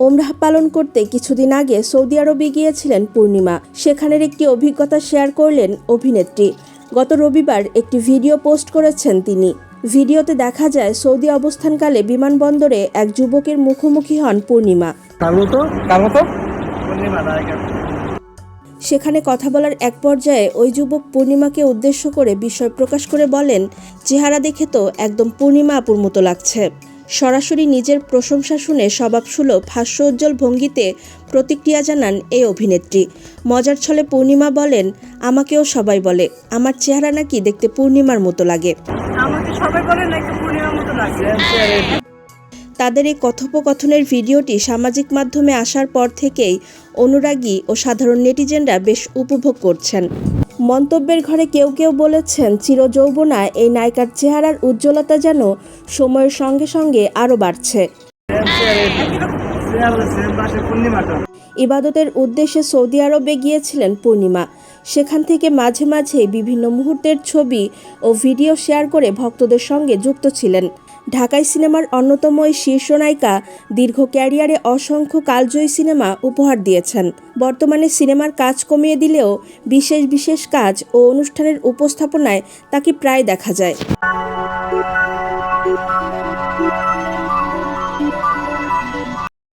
ওমরাহ পালন করতে কিছুদিন আগে সৌদি আরবে গিয়েছিলেন পূর্ণিমা। সেখানের একটি অভিজ্ঞতা শেয়ার করলেন অভিনেত্রী। গত রবিবার একটি ভিডিও পোস্ট করেছেন তিনি। ভিডিওতে দেখা যায় সৌদি অবস্থানকালে বিমানবন্দরে এক যুবকের মুখোমুখি হন পূর্ণিমা। সেখানে কথা বলার এক পর্যায়ে ওই যুবক পূর্ণিমাকে উদ্দেশ্য করে বিস্ময় প্রকাশ করে বলেন, চেহারা দেখে তো একদম পূর্ণিমা আপুর মতো লাগছে। সরাসরি নিজের প্রশংসা শুনে স্বভাবসুলভ হাস্যোজ্জ্বল ভঙ্গিতে প্রতিক্রিয়া জানান এই অভিনেত্রী। মজার ছলে পূর্ণিমা বলেন, আমাকেও সবাই বলে আমার চেহারা নাকি দেখতে পূর্ণিমার মতো লাগে। তাদের এই কথোপকথনের ভিডিওটি সামাজিক মাধ্যমে আসার পর থেকেই অনুরাগী ও সাধারণ নেটিজেনরা বেশ উপভোগ করছেন। মন্তব্যের ঘরে কেউ কেউ বলেছেন, চিরযৌবনা এই নায়িকার চেহারার উজ্জ্বলতা যেন সময়ের সঙ্গে সঙ্গে আরও বাড়ছে। ইবাদতের উদ্দেশ্যে সৌদি আরবে গিয়েছিলেন পূর্ণিমা। সেখান থেকে মাঝে মাঝে বিভিন্ন মুহূর্তের ছবি ও ভিডিও শেয়ার করে ভক্তদের সঙ্গে যুক্ত ছিলেন। ঢাকাই সিনেমার অন্যতম এই শীর্ষ নায়িকা দীর্ঘ ক্যারিয়ারে অসংখ্য কালজয়ী সিনেমা উপহার দিয়েছেন। বর্তমানে সিনেমার কাজ কমিয়ে দিলেও বিশেষ বিশেষ কাজ ও অনুষ্ঠানের উপস্থাপনায় তাকে প্রায় দেখা যায়।